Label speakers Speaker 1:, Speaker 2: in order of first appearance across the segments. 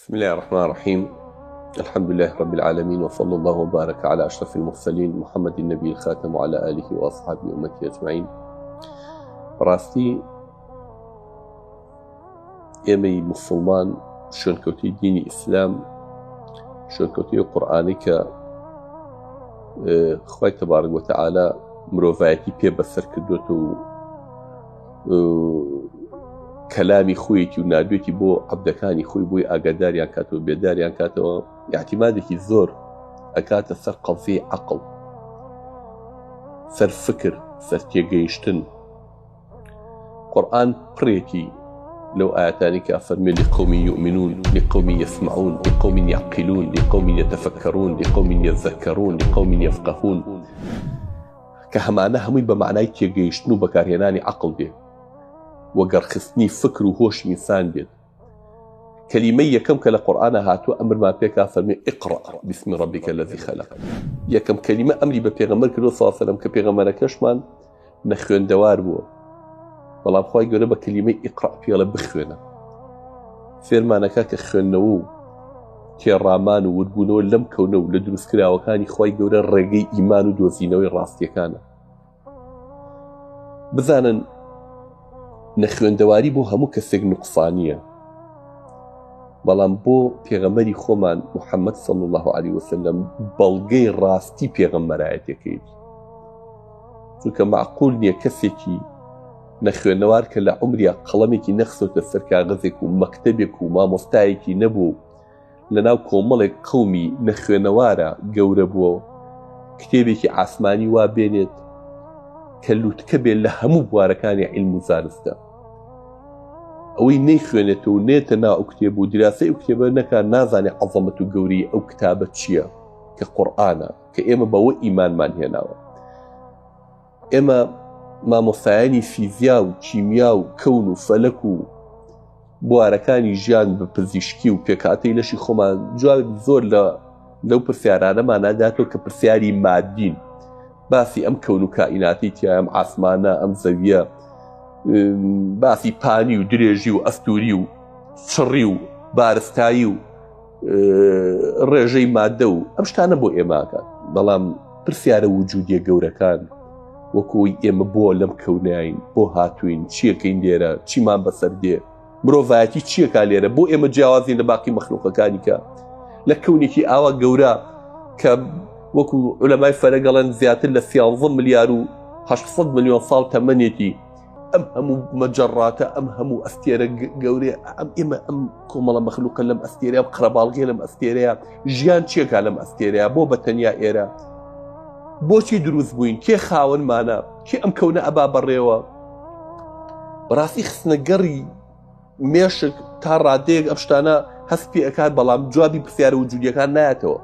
Speaker 1: بسم الله الرحمن الرحيم. الحمد لله رب العالمين، وصلى الله وبارك على أشرف المرسلين محمد النبي الخاتم وعلى آله وأصحابه أمته أجمعين. راستي ئێمەی مسلمان شوێنکەوتوی دینی ئیسلام، شوێنکەوتوی قورئانی کە خوای تەبارەک وەتەعالا مرۆڤایەتی پێ بەسەر کردووەتەوە و کەلامی خۆیەتی و نردوێتی بۆ عەبدەکانی خۆی بۆی ئاگاداریان کاتەوە، بێداریان کاتەوە، اعتیمادێکی زۆر ئەکاتە سەر قەزەی عەقڵ، سەر فکر، سەر تێگەیشتن. قورئان پڕێکی لو آياتاني كأفرمي لقوم يؤمنون، لقوم يسمعون، لقوم يعقلون، لقوم يتفكرون، لقوم يذكرون، لقوم يفقهون. كهمانه همي بمعنى تيجيشتنو بكارهناني عقل بيه وقرخصني فكر وهوش إنسان بيه. كلمة يكم كلا قرآن هاتو أمر ما بيك أفرمي اقرأ باسم ربك الذي خلق. يكم كلمة أمري ببيغمبر كله صلى الله عليه وسلم كبيغمبر كشمان نخوين دوار بو. بەڵام خوای گەورە بە کەلیمەی ئیقرا پێڵە بخوێنە، فێرمانەکە کە خوێندنەوە و تێڕامان و وربوونەوە لەم کەونە و لە دروستکراوەکانی خوای گەورە ڕێگەی ئیمان و دۆزینەوەی ڕاستیەکانە. بزانن نەخوێندەواری بۆ هەموو کەسێک نوقسانیە، بەڵام بۆ پێغەمبەری خۆمان محەممەد صلی الله عليه وسلم بەڵگەی ڕاستی پێغەمبەرایەتەکەیەتی، چونکە معقول نییە کەسێکی نەخوێنەوار کە لە عومریا قەڵەمێکی نەخسۆتە سەر کاغەزێک و مەکتەبێک و مامۆستایەکی نەبوو لەناو کۆمەڵێک قەومی نەخوێنەوارە گەورە بووە کتێبێکی ئاسمانی وا بێنێت کە لووتکە بێت لە هەموو بوارەکانی عیلم و زانستە. ئەوەی نەیخوێنێتەوە و نێتە ناو ئەو کتێب و دراسەی ئەو کتێبە نەکا نازانێ عەزەمەت و گەورەی ئەو کتابە چییە کە قورئانە، کە ئێمە بەوە ئیمانمان هێناوە. ئێمە مامۆستایانی فیزیا و کیمیا و کەون و فەلەک و بوارەکانی ژیان بە پزیشکی و پێکاتەی لەشی خۆمان جواب زۆر لەو پرسیارانەمان ناداتەوە کە پرسیاری مادین، باسی ئەم کەون و کائیناتی تیا، ئەم ئاسمانە، ئەم زەویە، باسی پانی و درێژی و ئەستوری و چڕی و بارستایی و ڕێژەی مادە و ئەم شتانە بۆ ئێماکات. بەڵام پرسیارە وجودیە گەورەکان وەکوی ئێمە بۆ لەم کەوناین، بۆ هاتوین، چیەکەین لێرە، چیمان بەسەر دێ، مرۆڤایەتی چیەکە لێرە، بۆ ئێمە جیاوازین لە باقی مەخلوقەکانی کە لە کەونێکی ئاوا گەورە کە وەکو عولەمای فەلەک گەڵێن زیاتر لە 13 ملیار و 800 ملیۆن ساڵ تەمەنێتی ئەم هەموو مەجەڕاتە، ئەم هەموو ئەستێرە گەورەیە، ئێمە ئەم کۆمەڵە مەخلوقە لەم ئەستێرەیە، قرەباڵغێ لەم ئەستێرەیە، ژیان چیەکە لەم ئەستێرەیە، بۆ بەتەنیا ئێرە، بۆچی دروست بووین، کێ خاوەنمانە، کێ ئەم کەونە ئەبا بەڕێوە. بەڕاستی خستنەگەڕی مێشک تا ڕادەیەک ئەم شتانە هەست پێ ئەکات، بەڵام جوابی پرسیارە وجودیەکان نایەتەوە.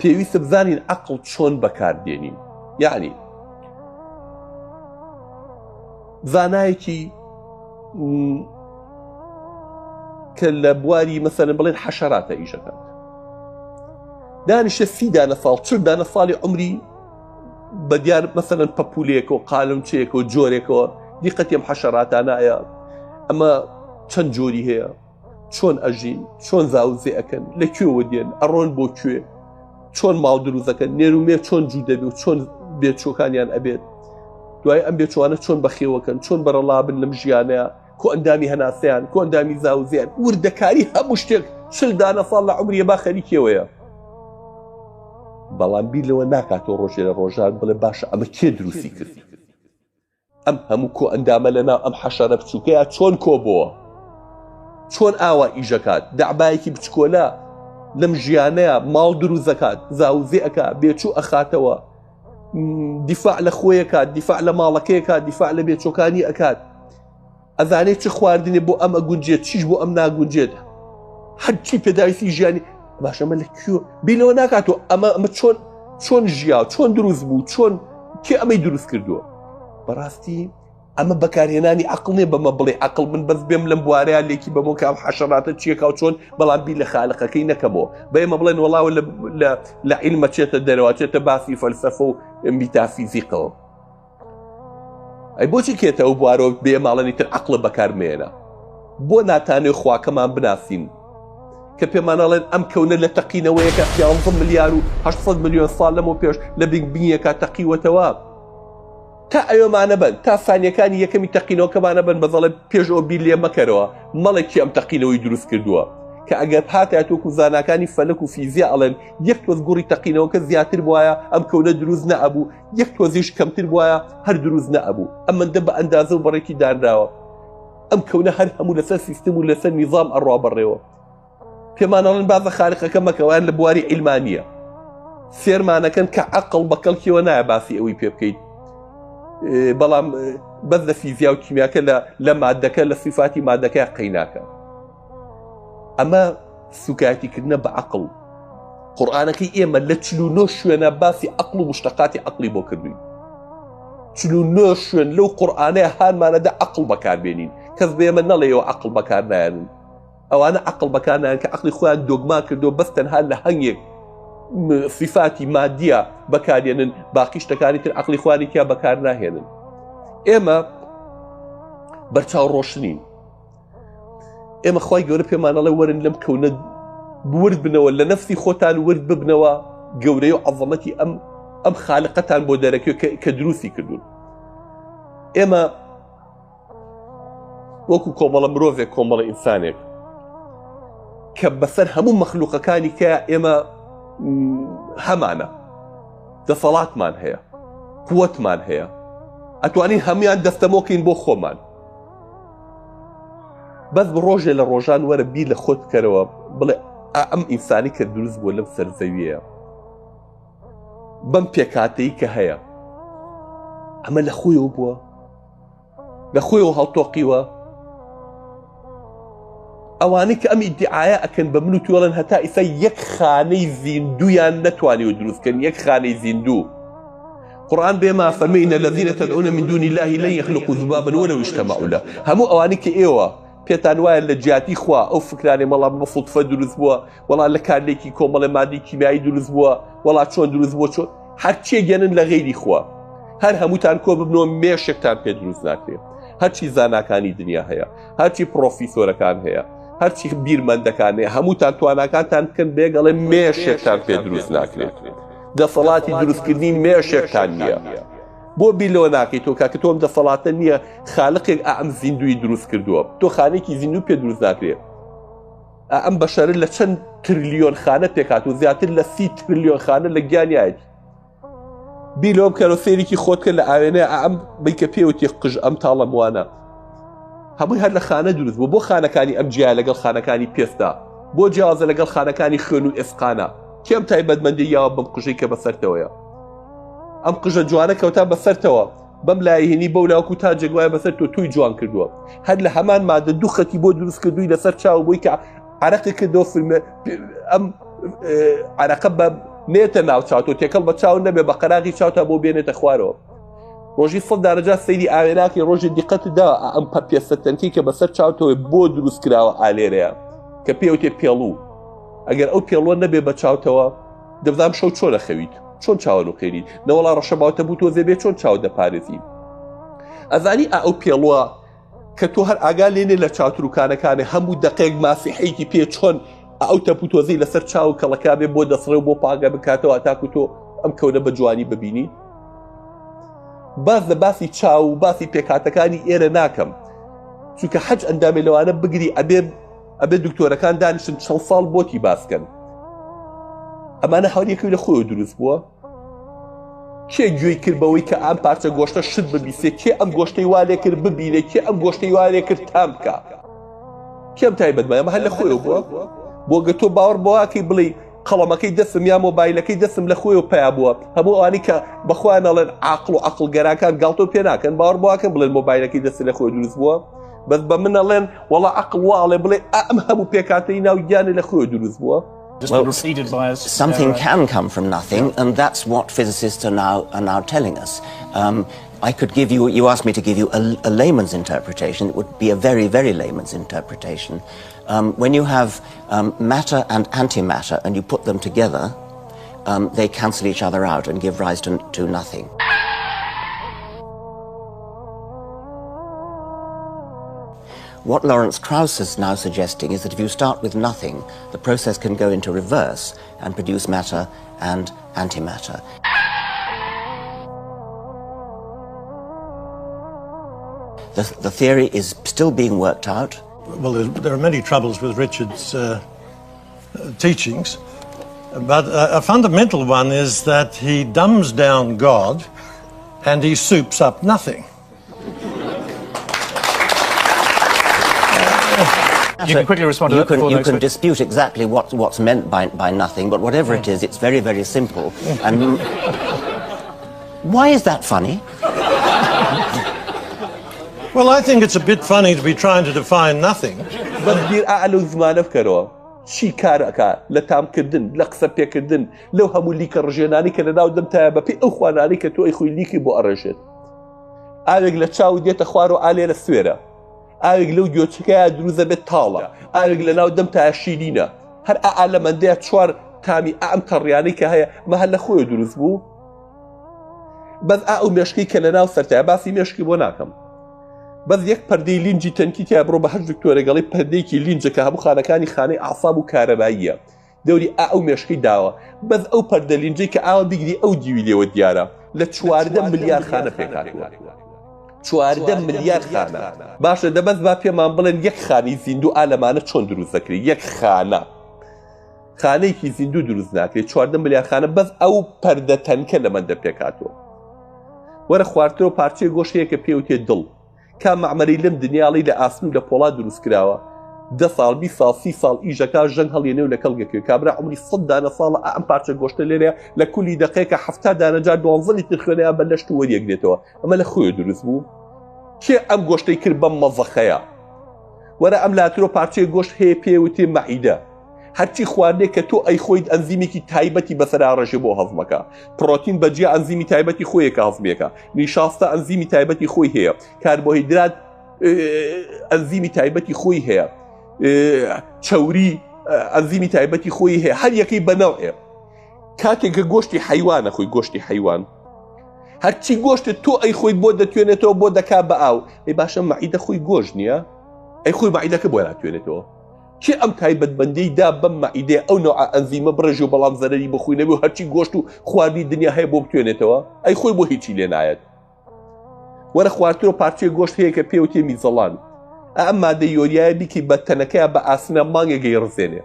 Speaker 1: پێویستە بزانین عەقڵ چۆن بەکاردێنین، یعنی زانایەکی کە لە بواری مەسەلەن بڵێن حەشەراتە ئیشەکات، دانیشە 30 دانە ساڵ 40 دانە ساڵی عمری بە دیار مەسەلەن پەپولەیەکەوە، قالمچەیەکەوە، جۆرێکەوە، دیقەتی ئەم حەشەراتانایە، ئەمە چەند جۆری هەیە، چۆن ئەژین، چۆن زاوزێ ئەکەن، لەکوێوە دێن، ئەڕۆن بۆ کوێ، چۆن ماڵ دروستەکەن، نێرومێ چۆن جوو دەبێت و چۆن بێچۆکانیان ئەبێت، دوای ئەم بێچوانە چۆن بەخێوەکەن، چۆن بەرەڵابن لەم ژیانەیە، کۆ ئەندامی هەناسەیان، کۆ ئەندامی زاوزێیان، وردەکاری هەموو شتێک 40 دانە ساڵ لە عمریە با خەریکێوەیە. بەڵام بیر لەوە ناکاتەوە ڕۆژێ لە ڕۆژان بڵێ باشە ئەمە کێ دروستی کرد، ئەم هەموو کۆ ئەندامە لەناو ئەم حەشەرە بچووکەیە چۆن کۆ بووە، چۆن ئاوا ئیژەکات، دەعبایەکی بچکۆلە لەم ژیانەیە ماڵ دروست دەکات، زاوزێ ئەکات، بێچوو ئەخاتەوە، دیفاع لە خۆیەکات، دیفاع لە ماڵەکەیەکات، دیفاع لە بێچۆکانی ئەکات، ئەزانێت چ خواردنێ بۆ ئەم ئەگونجێت، چیش بۆ ئەم ناگونجێت، هەرچی پێداویستی ژیانی باش ئەمە لەکوێ بیلەوە ناکاتەوە، ئەمە چۆن ژیا، چۆن دروست بوو، چۆن کێ ئەمەی دروست کردووە. بەڕاستی ئەمە بەکارهێنانی عەقڵ نیە، بەمە بڵێ عەقڵ من بەس بێم لەم بوارەیە لێکی بەمەوە کە ئەم حەشەراتە چیەکە و چۆن، بەڵام بیر لە خالقەکەی نەکەمەوە. بە ئێمە بڵێن وەڵاوە لە عیلمە چێتە دەرەوە، چێتە باسی فەلسەفە و میتافیزیقەوە. ئەی بۆچی کێتە ئەو بوارەوە بێ ماڵەنی تر عەقڵە بەکارمێنە، بۆ ناتانێ خواکەمان بناسین، کە پێمانەڵێن ئەم کەونە لە تەقینەوەیەکە 11 ملیار و 800 ملیۆن ساڵ لەمەوە پێش لە بینگبینیەکە تەقیوەتەوە تا ئەوێمانە بن تا سانیەکانی یەکەمی تەقینەوەکەمانە بن بەزەڵێ پێش ئەو بیر لێ مەکەرەوە مەڵێکی ئەم تەقینەوەی دروست کردووە کە ئەگەر هاتاتوەکو زاناکانی فەلەک و فیزیا ئەڵێن یەک تۆز گوڕی تەقینەوەکە زیاتر بواە ئەم کەونە دروست نەئەبوو یەک تۆزیش کەمتر بواە هەر دروست نەئەبوو ئەمەندە بە ئەندازە و بەڕێکی دانراوە ئەم کەونە هەر هەموو لەسەر سیستم و لەسەر نیزام ئەڕوا بەڕێوە پێمانەڵێن بازە خارقەکە مەکەوان لە بواری عیلمانیە فێرمانەکەن کە عەقڵ بەکەڵکیەوە نایە باسی ئەوەی پێ بکەیت بەڵام بەس لە فیزیا و کیمیاکە لە مادەکە لە صفاتی مادەکە قەیناکە ئەمە سوکایەتیکردنە بە عەقڵ قورئانەکەی ئێمە لە 49 شوێنە باسی عەقڵ و مشتەقاتی عەقڵی بۆ کردوین 49 شوێن لەو قورئانەیە هانمانەدا عەقڵ بەکاربێنین کەس بێمە نەڵێەوە عەقڵ بەکار نایەنن ئەوانە عەقڵ بەکار نایەن کە عەقڵی خۆیان دۆگما کردو بەس تەنها لە هەنگێک صفاتی مادیە بەکارێنن باقی شتەکانی تر عەقڵی خۆیانی تیا بەکار ناهێنن ئێمە بەرچاو ڕۆشنین ئێمە خوای گەورە پێمانەڵێ وەرن لەم کەونە ورد بنەوە لە نەفسی خۆتان ورد ببنەوە گەورەی و عەظەمەتی ئەم خالقەتان بۆ دەرەکەوێت کە دروستی کردوون ئێمە وەکو کۆمەڵە مرۆڤێک کۆمەڵە ئینسانێک کە بەسەر هەموو مەخلوقەکانی کە ئێمە هەمانە دەسەڵاتمان هەیە قووەتمان هەیە ئەتوانین هەمویان دەستەمۆکەین بۆ خۆمان بەس ڕۆژێ لە ڕۆژان وەرە بیر لە خۆت بکەرەوە بڵێ ئەم ئینسانی کە دروست بووە لەم سەرزەویەیە بەم پێکاتەی کە هەیە ئەمە لە خۆیەوە بووە لە خۆیەوە هەڵتۆقیوە ئەوانەی کە ئەم ئیدعایە ئەکەن بە من و توێڵن هەتا ئیسا یەک خانەی زیندویان نەتوانیوە دروستکەن یەک خانەی زیندوو قورآن بێما فەرمێ ئینە الەذینە تەدعون من دون الله لن يخلقوا ذبابا ولو اجتمعوا له هەموو ئەوانەی کە ئێوە پێتان وایە لە جیاتی خوا ئەو فکرانێ مەڵام بە فڵتفە دروست بووە وەڵا لە کارلێکی کۆمەڵە مادی کیمیایی دروست بووە وەڵا چۆن دروست بووە چۆن هەرچیە گەنن لە غەیری خوا هەر هەمووتان کۆ ببنەوە مێشێکتان پێ دروست ناکرێت هەرچی زاناکانی دنیا هەیە هەرچی پرۆفیسۆرەکان هەیە هەرچی بیرمەندەکان هەیە هەمووتان تواناکانتان بکەن بێگەڵێ مێشێکتان پێ دروست ناکرێت دەسەڵاتی دروستکردنی مێشێکتان نییە بۆ بیلەوە ناکەیتەوە کاکە تۆم دەسەڵاتە نییە خالقێک ئەم زیندوی دروست کردووە تۆ خانێکی زیندوو پێ دروست ناکرێت ئەم بەشەرە لە چەند تریلیۆن خانە پێکات و زیاتر لە 30 تریلیۆن خانە لە گیانیایەتی بیلەوە بکەرەوە سێرێکی خۆت کرد لە ئاوێنەیە ئەم بیکە پێوتی قژ ئەم تاڵەم وانە هەمووی هەر لە خانە دروست بوو بۆ خانەکانی ئەم جیا لەگەڵ خانەکانی پێستا بۆ جیازە لەگەڵ خانەکانی خوێن و ئێسقانە کێم تایبەتمەندی یاوە بەم قژەی کە بەسەرتەوەیە ئەم قژە جوانە کەوتا بەسەرتەوە بەم لایهێنی بەو لاوەکو تا جێگوایە بەسەر تۆ توی جوان کردووە هەر لە هەمان مادە دوو خەتی بۆ دروست کردووی لەسەر چاو بۆی کە عەرەقی کردەوە فیلمە ئەم عەرەقە بە نێتە ناو چاوتۆ تێکەڵ بە چاو نەبێ بە قەراغی چاوتا بۆ بێنێتە خوارەوە ڕۆژی 100 دەرەجە سەیری ئاوێناکەی ڕۆژی دیقەتدا ئەم پێستەتەنکی کە بەسەر چاوتەوە بۆ دروست کراوە ئالێرەیە کە پێوتێ پێڵوو ئەگەر ئەو پێڵوە نەبێ بە چاوتەوە دەبزام شەو چۆنە خەویت چۆن چاوە و خێریت نەوەڵا ڕەشەباوتە بوو تۆ زێبێ چۆن چاو دەپارێزی ئەزانی ئەو پێڵوە کە تۆ هەر ئاگا لێنێ لە چاوتروکانەکانێ هەموو دقێک ماسیحەیەکی پێ چۆن ئەو تەپوتۆزی لەسەر چاو کەڵەکا بێ بۆ دەسڕێ و بۆ پاگە بکاتەوە تاکو تۆ ئەم کەونە بە جوانی ببینی باز لە باسی چاو و باسی پێکاتەکانی ئێرە ناکەم چونکە حەج ئەندامێ لەوانە بگری ئەبێ دکتۆرەکان دانیشن چەند ساڵ بۆتی باسکەن ئەمانە هەوریەکەوی لە خۆی دروست بووە کێ گوێی کرد بەوەی کە ئەم پارچە گۆشتە شت ببیسێ کێ ئەم گۆشتەی والێ کرد ببینێ کێ ئەم گۆشتەی والێ کرد تام بکە کێم تایبەتمە ئەمە هەر لە خۆیەوە بووە بۆ گە تۆ باوەڕ بۆواکەی بڵێ قەڵەمەکەی دەستم یا مۆبایلەکەی دەستم لە خۆیەوە پیا بووە هەموو ئەوانی کە بەخوا نەڵێن عاقڵ و عەقڵگەرەکان گاڵتۆ پێ ناکەن باوەڕ بۆواکەن بڵێن مۆبایلەکەی دەست لە خۆی دروست بووە بەس بە من ئەڵێن وەڵا عەقڵ واڵێ بڵێ ئەم هەموو پێکاتەی ناو گیانە لە خۆی دروست بووە
Speaker 2: Well, something can come from nothing, and that's what physicists are now telling us. I could give you. You asked me to give you a layman's interpretation. It would be a very, very layman's interpretation. When you have matter and antimatter, and you put them together, they cancel each other out and give rise to nothing. What Lawrence Krauss is now suggesting is that if you start with nothing, the process can go into reverse and produce matter and antimatter. The theory is still being worked out.
Speaker 3: Well, there are many troubles with Richard's teachings, but a fundamental one is that he dumbs down God and he soups up nothing.
Speaker 4: You can quickly respond to that.
Speaker 2: You can dispute exactly what's meant by nothing, but whatever it is, it's very, very simple. And why is that funny?
Speaker 3: Well, I think it's a bit funny to be trying to define nothing.
Speaker 1: بەدبیر ئالو زمانە بکەرەوە چی کارەکە لە تامکردن لە قسە پێکردن لەو هەموو لیکە ڕژێنانی کە لەناو دەمتایە بەپێی ئەو خوانانی کە تۆ ئەی خۆی لیکی بۆ ئەڕێژێت ئاوێک لە چاو دێتە خوار و ئالێرە سوێرە ئاوێک لەو گوێچکایە دروزە بێت تاڵە ئاوێک لەناو دەمتایە شیرینە هەر ئالەمەندەیە چوار تامی ئەم تەڕیانەی کە هەیە مە هەر لە خۆی دروست بوو بەس ئەو مێشکی کە لەناو سەرتایە باسی مێشکی بۆ ناکەم بەس یەک پەردەی لینجی تەنکیتیا بڕۆ بە هەر دکتۆرەگەڵی پەردەیەکی لینجە کە هەموو خانەکانی خانەی ئاساب و کارەباییە دەوری ئەو مێشکی داوە بەس ئەو پەردە لینجەی کە ئاوە بگری ئەو دیوی لێوە دیارە لە 14 ملیار خانە پێکاتوە 14 ملیار خانە باشە دەبەست با پێمان بڵێن یەک خانی زیندوو ئالەمانە چۆن دروست دەکرێت یەک خانەیەکی زیندوو دروست ناکرێت 14 ملیار خانە بەس ئەو پەردە تەنکە لەمەندە پێکاتوە وەرە خواردنەوە پارچەی گۆشتەیە کە پێوتێت دڵ کام معمەری لەم دنیاڵی لە ئاسم لە پۆڵا دروست کراوە 10 ساڵ 20 ساڵ 30 ساڵ ئیژەکە ژەنگ هەڵێنێ و لە کەڵگەکەوێت کابرا عمری 100 دانە ساڵە ئەم پارچە گۆشتە لێرەیە لە کولی دقەیەکە 70 دانەجار 12 لیتر خوێنەیە بە لەشت و وەریەک دێتەوە ئەمە لە خۆی دروست بوو کێ ئەم گۆشتەی کرد بەم مەزەخەیە وەرە ئەم لاترۆ پارچەی گۆشت هەیە پێوتێ مەعیدە هەرچی خواردنێک کە تۆ ئەی خۆیت ئەنزیمێکی تایبەتی بەسەرا ڕێژێ بۆ هەضمەکە پرۆتین بەجیا ئەنزیمی تایبەتی خۆیەکە هەضمێکە نیشاستە ئەنزیمی تایبەتی خۆی هەیە کاربۆهیدرات ئەنزیمی تایبەتی خۆی هەیە چەوری ئەنزیمی تایبەتی خۆی هەیە هەر یەکەی بەنەوعێ کاتێککە گۆشتی حیوانە خۆی گۆشتی حیوان هەرچی گۆشتت تۆ ئەی خۆیت بۆ دەتوێنێتەوە بۆ دەکا بە ئاو ئەی باشە مەعیدە خۆی گۆشت نییە ئەی خۆی مەعیدەکە بۆ ناتوێنێتەوە کێ ئەم تایبەتبەندەی دا بەم مەعیدێ ئەو نوع ئەنزیمە بڕێژ و بەڵام زەرەری بخۆی نەبێ و هەرچی گۆشت و خواردنی دنیا هەیە بۆ بتوێنێتەوە ئەی خۆی بۆ هیچی لێ نایەت وەرە خواردنەوە پارچەی گۆشت هەیە کە پێوتێ میزەڵان ئەم مادە یۆریایە بیکەی بە تەنەکەیە بە ئاسنە مانگێگەی ڕزێنێ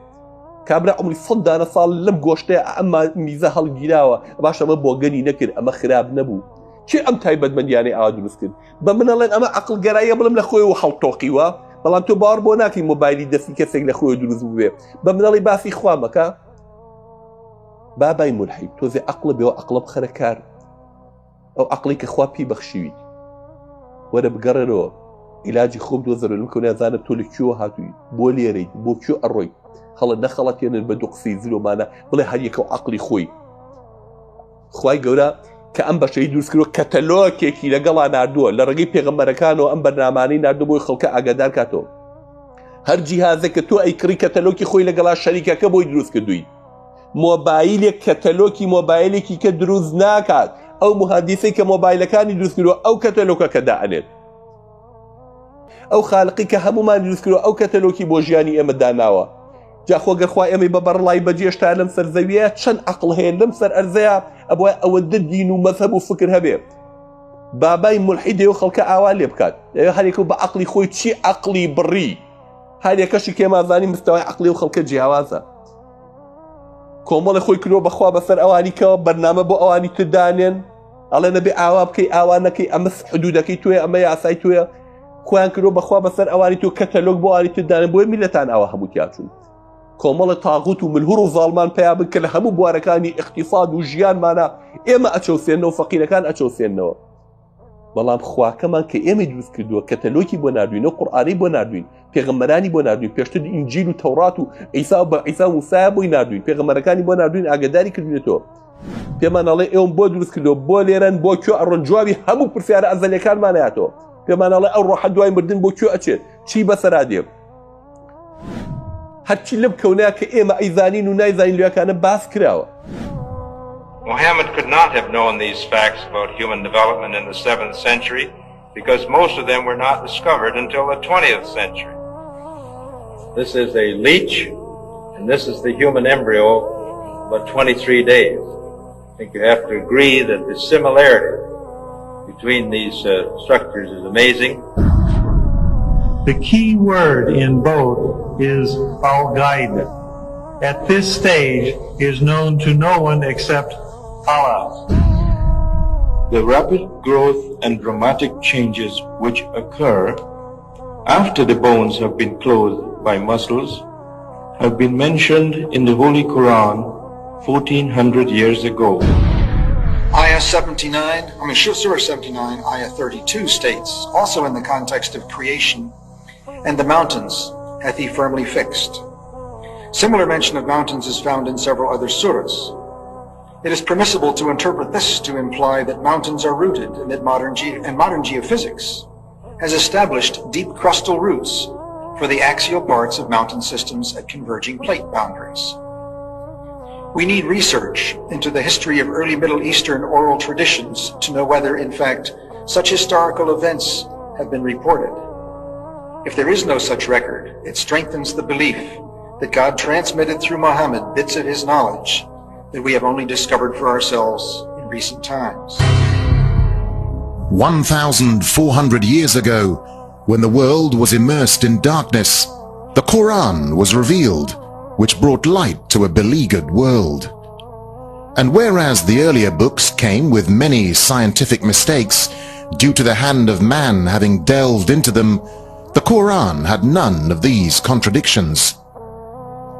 Speaker 1: کابرا عمری 100 دانە ساڵ لەم گۆشتەیە ئەم میزە هەڵگیراوە باش ئەمە بۆگەنی نەکرد ئەمە خراب نەبوو کێ ئەم تایبەتمەندیانەی ئاوا دروست کرد بە منەڵێن ئەمە عەقڵگەراییە بڵم لە خۆی و هەڵتۆقیوە بەڵام تۆ باوەڕ بۆ ناکەی مۆبایلی دەستی کەسێک لە خۆی دروست بووێ بە منەڵی باسی خوا مەکە بابای مولحید تۆزێ عەقڵە بێەوە عەقڵە بخەرە کار ئەو عەقڵی کە خوا پێی بەخشیویت وەرە بگەڕێرەوە عیلاجی خۆم دۆزەرە کە نازانە تۆ لە کوێوە هاتووی بۆ لێرەیت بۆ کوێ ئەڕۆی هەڵە نەخەڵەتێنن بە دوو قسەی زلۆمانە بڵێ هەر یەکە و عەقڵی خۆی خوای گەورە کە ئەم بەشەی دروست کردووە کەتەلۆکێکی لەگەڵا ناردووە لە ڕێگەی پێغەمبەرەکانەوە ئەم بەرنامانەی ناردووە بۆی خەڵکە ئاگادار کاتەوە هەر جیهازێک کە تۆ ئەیکڕی کەتەلۆکی خۆی لەگەڵا شەریکەکە بۆی دروست کردووی مۆبایلێک کەتەلۆکی مۆبایلێکی کە دروست ناکات ئەو مهندسەی کە مۆبایلەکانی دروست کردووە ئەو کەتەلۆکەکە دائەنێت ئەو خالقی کە هەمومان دروست کردووە ئەو کەتەلۆکی بۆ ژیانی ئێمە داناوە جاخۆگەر خوا ئێمەی بە بەڕڵای بەجێشتا لەم سەرزەویە چەند عەقڵ هەیە لەم سەر ئەرزەیە ئەبووە ئەوەندە دین و مەذهب و فکر هەبێ بابای مولحیدێ و خەڵکە ئاوا لێ بکات هەرێک بە عەقڵی خۆی چی عەقڵی بڕی هەرێکەشی کێمازانی مستەوای عەقڵی و خەڵکە جیاوازە کۆمەڵی خۆی کردووە بەخوا بەسەر ئەوانی کەوە بەرنامە بۆ ئەوانی تدانێن ئەڵێ نەبێ ئاوا بکەی ئاوا نەکەی ئەمە حدودەکەی توێ ئەمە یاسای توێ خۆیان کردووە بەخوا بەسەر ئەوانی تۆ کەتەلۆگ بۆ ئەوانی تدانێن بۆیە میلەتان ئاوا هەموو تیاچوون کۆمەڵە تاغوت و ملهور و زاڵمان پیا بن کە لە هەموو بوارەکانی اقتصاد و ژیانمانە ئێمە ئەچەوسێنەوە فەقیرەکان ئەچەوسێنەوە بەڵام خواکەمان کە ئێمە دروست کردووە کەتەلۆکی بۆ ناردوین و قورئانی بۆ ناردوین پێغەمبەرانی بۆ ناردوین پێشتر ئینجیل و تەورات و عیسا بە عیسا و موسا بۆی ناردوین پێغەمبەرەکانی بۆ ناردوین ئاگاداری کردوێتەوە پێمان ئەڵێ ئێوەم بۆ دروست کردووە بۆ لێرەن بۆ کوێ ئەڕۆن جوابی هەموو پرسیارە ئەزەلیەکانمان هاتەوە پێمان ئەڵێ ئەو ڕۆحە دوای مردن بۆ کوێ ئەچێت چی بەسەرا دێ هەرچی لەم کەونەیە کە ئێمە ئەیزانین و نایزانین لێوەکانە باس کراوە
Speaker 5: Muhammad could not have known these facts about human development in the 7th century because most of them were not discovered until the 20th century. This is a leech, and this is the human embryo, about 23 days. I think you have to agree that the similarity between these structures is amazing.
Speaker 6: The key word in both is al-Ghaib. At this stage is known to no one except Allah.
Speaker 5: The rapid growth and dramatic changes which occur after the bones have been clothed by muscles have been mentioned in the Holy Quran 1400 years ago.
Speaker 7: Surah 79, Ayah 32 states, also in the context of creation, and the mountains hath he firmly fixed. Similar mention of mountains is found in several other surahs. It is permissible to interpret this to imply that mountains are rooted and that modern geophysics has established deep crustal roots for the axial parts of mountain systems at converging plate boundaries. We need research into the history of early Middle Eastern oral traditions to know whether, in fact, such historical events have been reported. If there is no such record, it strengthens the belief that God transmitted through Muhammad bits of his knowledge that we have only discovered for ourselves in recent times.
Speaker 8: 1,400 years ago, when the world was immersed in darkness, the Quran was revealed, which brought light to a beleaguered world. And whereas the earlier books came with many scientific mistakes due to the hand of man having delved into them, the Quran had none of these contradictions.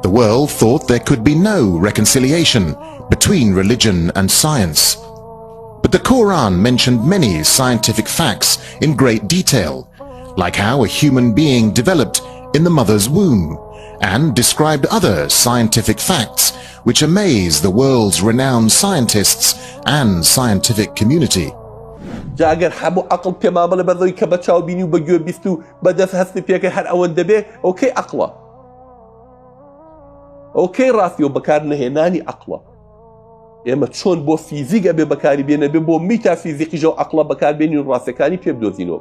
Speaker 8: The world thought there could be no reconciliation between religion and science. But the Quran mentioned many scientific facts in great detail, like how a human being developed in the mother's womb, and described other scientific facts which amaze the world's renowned scientists and scientific community.
Speaker 1: جاگر همو عقل پیما بله بذاری که بچاو بینی و بگیو بیستو بدست هستی پیکه هر اون دبه اوکی عقله اوکی راستی و بکار نهێنانی عقله ئێمە چۆن بۆ فیزیک ئەبێ بەکاری بێنە بێ بۆ میتافیزیقیژە و عقله بەکار بێنین و ڕاستەکانی پێ بدۆزینەوە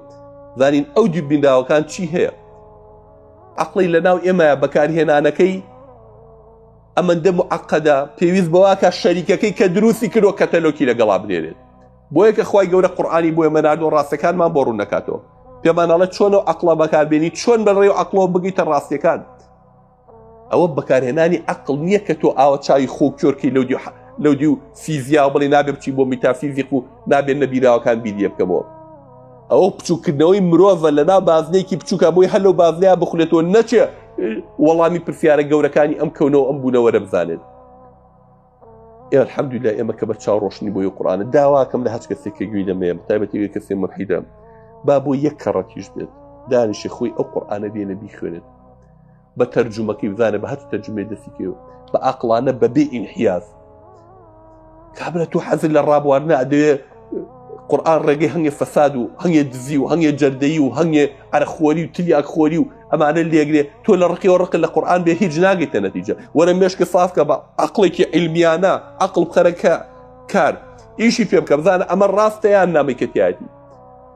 Speaker 1: زانین ئەو دوو بینراوەکان چی هەیە عقلی لەناو ئێمەیە بەکارهێنانەکەی ئەمەندە معقەدە پێویست بەوە کە شەریکەکەی کە دروستی کردووە کەتەلۆکی لەگەڵا بدێرێت بۆیە کە خوای گەورە قورئانی بۆ ئێمە ناردووە ڕاستەکانمان بۆ ڕوون نەکاتەوە پێمان ئەڵێ چۆن ئەو عقڵە بەکاربێنی چۆن بەڕێوە عقڵەوە بگەیتە ڕاستیەکان ئەوە بەکارهێنانی عقل نییە کە تۆ ئاوە چاوی خۆ کۆرکەی لەو دیو فیزیا و بڵێ نابێ بچی بۆ میتافیزیق و نابێت نەبیراوەکان بیدیە بکەمەوە ئەوە بچووکردنەوەی مرۆڤە لەناو بازنەیەکی بچووکە بۆی هەر لەو بازنەیە بخولێتەوە نەچێ وەڵامی پرسیارە گەورەکانی ئەم کەونەوە ئەم بوونەوەرە بزانێت الحەمدولillah ئێمە کە بە چاو ڕۆشنی بۆی قورئانە داواکەم لە هەچ کەسێک کە گوێی دەمەیە تایبەتی کەسێ مولحیدە با بۆ یەک کەڕەتیش بێت دانیشی خۆی ئەو قورئانە بێنە بیخوێنێت بە تەرجومەکەی بزانێت بە هەچ تەرجمەی دەستیکەوە بە عەقڵانە بەبێ ئینحیاز کابرا تۆ حەزت لە ڕابواردنە ئەدەوێ قورئان ڕێگەی هەنگێ فەساد و هەنگێ دزی و هەنگێ جەردەیی و هەنگێ عەرەخۆری و تلیاکخۆری و ئەمانە لێگرێ تۆ لە ڕقیەوە ڕق لە قورئان بێ هیچ ناگەیتە نەتیجە وەرە مێشکە سافکە بە عەقڵێکی عیلمیانە عەقڵ بخەرە کار ئیشی پێ بکە بزانە ئەمە ڕاستە یان نامەیکەتیایەتی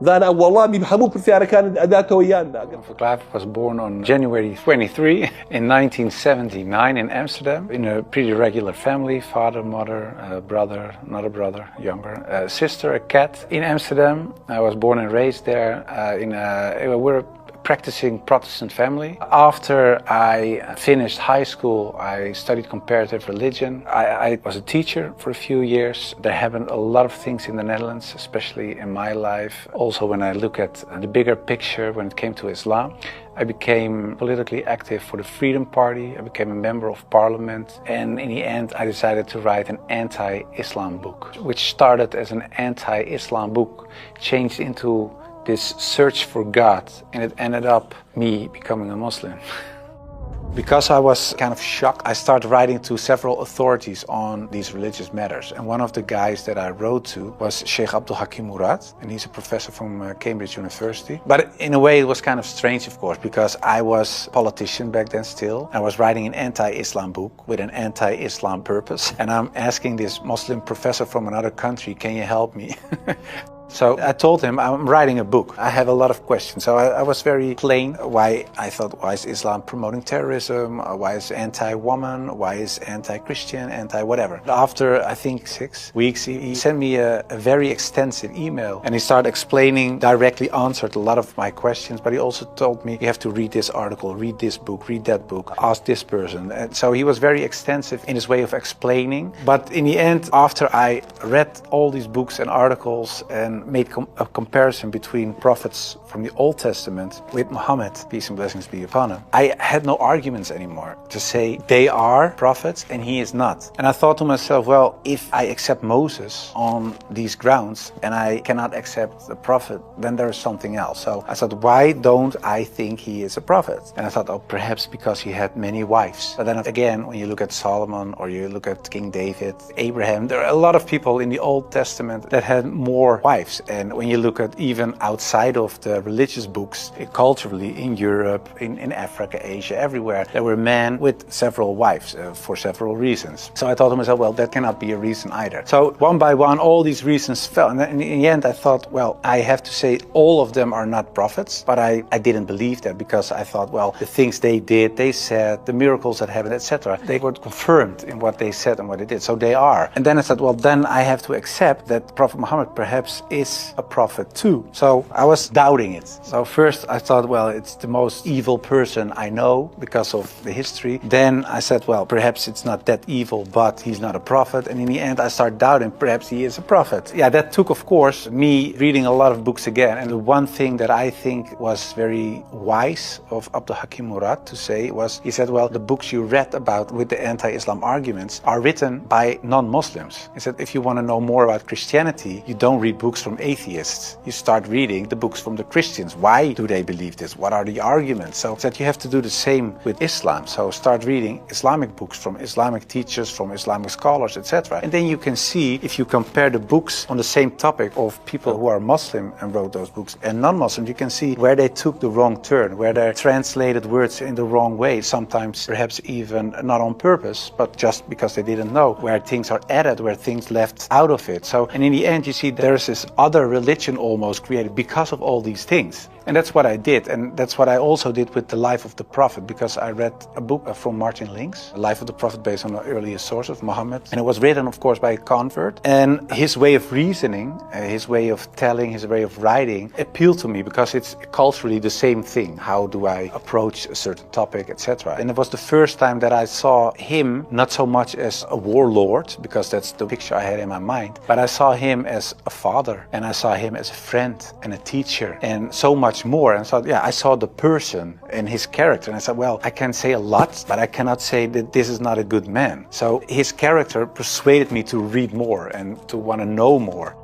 Speaker 1: زانە وەڵامی هەموو پرسیارەکانت ئەداتەوە یان ناگەم.
Speaker 4: Clive was born on January 23 in 1979 in Amsterdam in a pretty regular family, father, mother, brother, another brother, younger, a sister, a cat. In Amsterdam, I was born and raised there we're a practicing Protestant family. After I finished high school, I studied comparative religion. I was a teacher for a few years. There happened a lot of things in the Netherlands, especially in my life. Also, when I look at the bigger picture when it came to Islam, I became politically active for the Freedom Party. I became a member of parliament. And in the end, I decided to write an anti-Islam book, which started as an anti-Islam book, changed into this search for God, and it ended up me becoming a Muslim. Because I was kind of shocked, I started writing to several authorities on these religious matters. And one of the guys that I wrote to was Sheikh Abdul Hakim Murad, and he's a professor from Cambridge University. But in a way it was kind of strange, of course, because I was a politician back then still. I was writing an anti-Islam book with an anti-Islam purpose. And I'm asking this Muslim professor from another country, can you help me? So I told him I'm writing a book. I have a lot of questions. So I was very plain why I thought, why is Islam promoting terrorism? Why is anti-woman? Why is anti-Christian? Anti-whatever. After, I think, 6 weeks, he sent me a very extensive email and he started explaining, directly answered a lot of my questions, but he also told me, you have to read this article, read this book, read that book, ask this person. And so he was very extensive in his way of explaining. But in the end, after I read all these books and articles and made a comparison between prophets from the Old Testament with Muhammad, peace and blessings be upon him, I had no arguments anymore to say they are prophets and he is not. And I thought to myself, well, if I accept Moses on these grounds and I cannot accept the prophet, then there is something else. So I thought, why don't I think he is a prophet? And I thought, oh, perhaps because he had many wives. But then again, when you look at Solomon or you look at King David, Abraham, there are a lot of people in the Old Testament that had more wives. And when you look at even outside of the religious books, culturally in Europe, in Africa, Asia, everywhere, there were men with several wives for several reasons. So I thought to myself, well, that cannot be a reason either. So one by one, all these reasons fell. And then in the end, I thought, well, I have to say all of them are not prophets. But I didn't believe that because I thought, well, the things they did, they said, the miracles that happened, etc., they were confirmed in what they said and what they did. So they are. And then I said, well, then I have to accept that Prophet Muhammad perhaps is a prophet too. So I was doubting it. So first I thought, well, it's the most evil person I know because of the history. Then I said, well, perhaps it's not that evil, but he's not a prophet. And in the end, I started doubting perhaps he is a prophet. Yeah, that took, of course, me reading a lot of books again. And the one thing that I think was very wise of Abdul Hakim Murad to say was, he said, well, the books you read about with the anti-Islam arguments are written by non-Muslims. He said, if you want to know more about Christianity, you don't read books from atheists. You start reading the books from the Christians. Why do they believe this? What are the arguments? So that you have to do the same with Islam. So start reading Islamic books from Islamic teachers, from Islamic scholars, etc. And then you can see, if you compare the books on the same topic of people who are Muslim and wrote those books and non-Muslim, you can see where they took the wrong turn, where they translated words in the wrong way, sometimes perhaps even not on purpose, but just because they didn't know, where things are added, where things left out of it. So, and in the end, you see there's this other religion almost created because of all these things. And that's what I did. And that's what I also did with the life of the Prophet, because I read a book from Martin Links, The Life of the Prophet, based on the earliest source of Muhammad. And it was written, of course, by a convert. And his way of reasoning, his way of telling, his way of writing appealed to me because it's culturally the same thing. How do I approach a certain topic, etc. And it was the first time that I saw him not so much as a warlord, because that's the picture I had in my mind, but I saw him as a father, and I saw him as a friend and a teacher, and so much more. And so, yeah, I saw the person and his character, and I said, well, I can say a lot, but I cannot say that this is not a good man. So his character persuaded me to read more and to want to know more.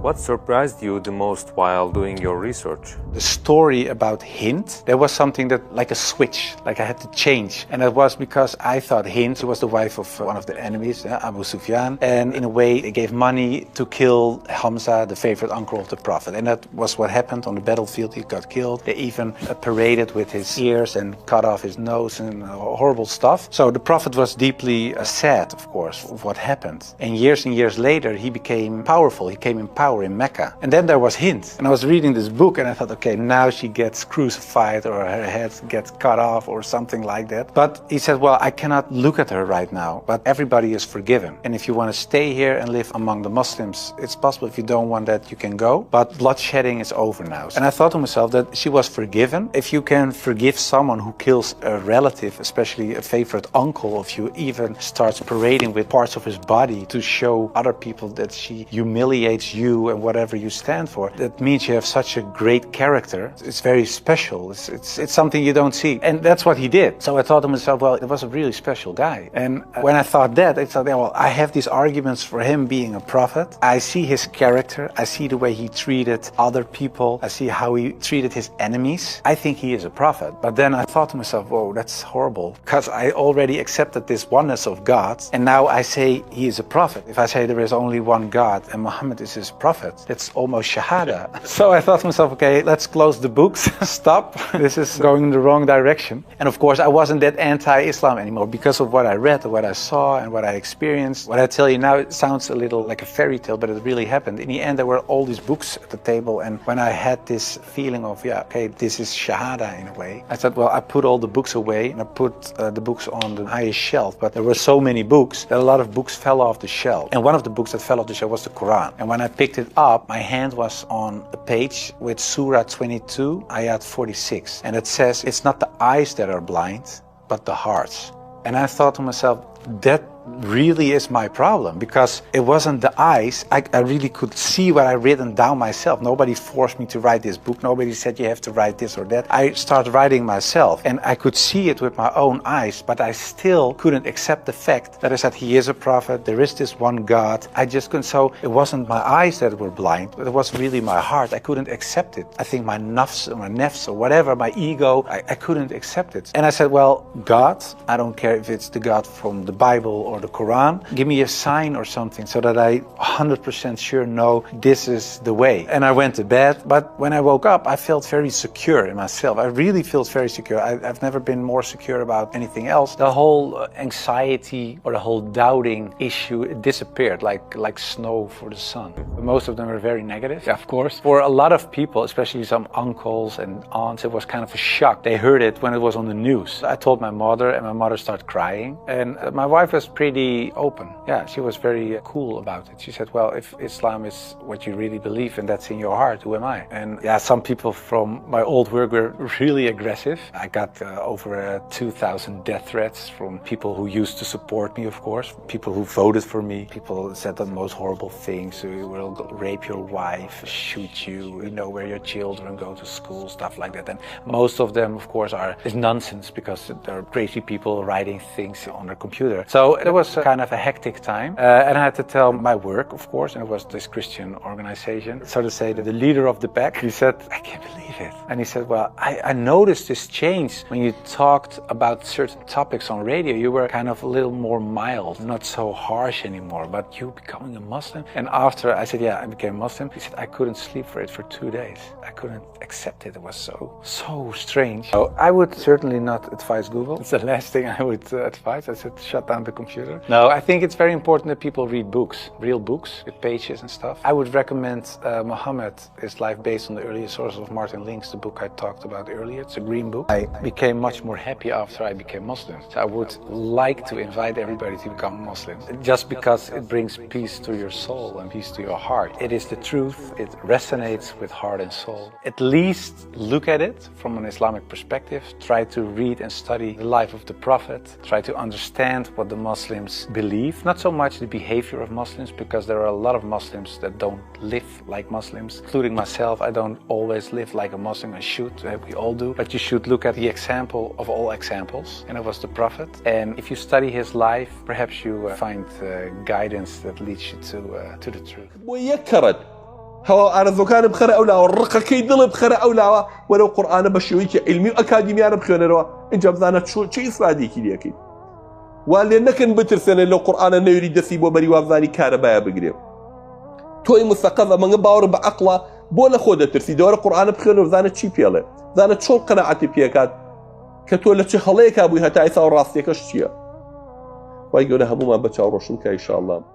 Speaker 9: What surprised you the most while doing your research?
Speaker 4: The story about Hind, there was something that, like a switch, like I had to change. And it was because I thought Hind was the wife of one of the enemies, Abu Sufyan. And in a way, they gave money to kill Hamza, the favorite uncle of the Prophet. And that was what happened on the battlefield. He got killed. They even paraded with his ears and cut off his nose and horrible stuff. So the Prophet was deeply sad, of course, of what happened. And years later, he became powerful. He came in power in Mecca. And then there was Hind. And I was reading this book and I thought, okay, now she gets crucified or her head gets cut off or something like that. But he said, well, I cannot look at her right now, but everybody is forgiven. And if you want to stay here and live among the Muslims, it's possible. If you don't want that, you can go. But bloodshedding is over now. And I thought to myself that she was forgiven. If you can forgive someone who kills a relative, especially a favorite uncle of you, even starts parading with parts of his body to show other people that she humiliates you and whatever you stand for, that means you have such a great character. It's very special. It's something you don't see. And that's what he did. So I thought to myself, well, it was a really special guy. And when I thought that, I thought, well, I have these arguments for him being a prophet. I see his character. I see the way he treated other people. I see how he treated his enemies. I think he is a prophet. But then I thought to myself, whoa, that's horrible, because I already accepted this oneness of God. And now I say he is a prophet. If I say there is only one God and Muhammad is his prophet, prophet. It's almost shahada. So I thought to myself, okay, let's close the books, stop. This is going in the wrong direction. And of course, I wasn't that anti-Islam anymore because of what I read, what I saw, and what I experienced. What I tell you now, it sounds a little like a fairy tale, but it really happened. In the end, there were all these books at the table, and when I had this feeling of, yeah, okay, this is shahada in a way, I said, well, I put all the books away, and I put the books on the highest shelf, but there were so many books that a lot of books fell off the shelf. And one of the books that fell off the shelf was the Quran. And when I picked it up, my hand was on a page with Surah 22, Ayat 46. And it says, it's not the eyes that are blind, but the hearts. And I thought to myself, that really is my problem, because it wasn't the eyes. I really could see what I written down myself. Nobody forced me to write this book. Nobody said you have to write this or that. I started writing myself, and I could see it with my own eyes, but I still couldn't accept the fact that I said he is a prophet, there is this one God. I just couldn't. So it wasn't my eyes that were blind, but it was really my heart. I couldn't accept it. I think my nafs or whatever, my ego, I couldn't accept it. And I said, well, God, I don't care if it's the God from the Bible or the Quran, give me a sign or something so that I 100% sure know this is the way. And I went to bed, but when I woke up, I felt very secure in myself. I really felt very secure. I've never been more secure about anything else. The whole anxiety or the whole doubting issue, it disappeared like snow for the sun. Most of them were very negative, of course. For a lot of people, especially some uncles and aunts, it was kind of a shock. They heard it when it was on the news. I told my mother, and my mother started crying. And my wife was pretty open. Yeah, she was very cool about it. She said, well, if Islam is what you really believe and that's in your heart, who am I? And yeah, some people from my old work were really aggressive. I got over 2,000 death threats from people who used to support me, of course, people who voted for me. People said the most horrible things. We will rape your wife, shoot you, know where your children go to school, stuff like that. And most of them, of course, is nonsense because there are crazy people writing things on their computer. So it was kind of a hectic time, and I had to tell my work, of course, and it was this Christian organization, so to say, the leader of the pack. He said, I can't believe it. And he said, well, I noticed this change when you talked about certain topics on radio. You were kind of a little more mild, not so harsh anymore, but you becoming a Muslim. And after I said, yeah, I became Muslim, he said, I couldn't sleep for it for 2 days. I couldn't accept it. It was so strange. So I would certainly not advise Google. It's the last thing I would advise. I said, shut down the computer. No, I think it's very important that people read books, real books with pages and stuff. I would recommend Muhammad, His Life Based on the Earliest Sources of Martin Link's, the book I talked about earlier. It's a green book. I became much more happy after I became Muslim. So I would like to invite everybody to become Muslim, just because it brings peace to your soul and peace to your heart. It is the truth. It resonates with heart and soul. At least look at it from an Islamic perspective. Try to read and study the life of the Prophet. Try to understand what the Muslims believe. Not so much the behavior of Muslims, because there are a lot of Muslims that don't live like Muslims, including myself. I don't always live like a Muslim. I should. We all do. But you should look at the example of all examples, and it was the Prophet. And if you study his life, perhaps you find guidance that leads you to the truth.
Speaker 1: هوا أرزوكان بخرة أولا والرقة كي دل بخرة أولا ولو قرآن بشويك علمي وأكاديميان بخيروا إن جابزانا شو إسرائيلي كذي أكيد ولأنكن بترسل لو قرآن نيريد دسيب وبري وافزاني كاربايا بقريب توي مستقذة من باور بعقله بولا خودة ترسي دور قرآن بخير وزانة شي بيله زانة شو قناعتي بيكات كتولة شي خليك أبوي هتايسا وراسيك الشيء ويقول همو ما بتشاورشون إن شاء الله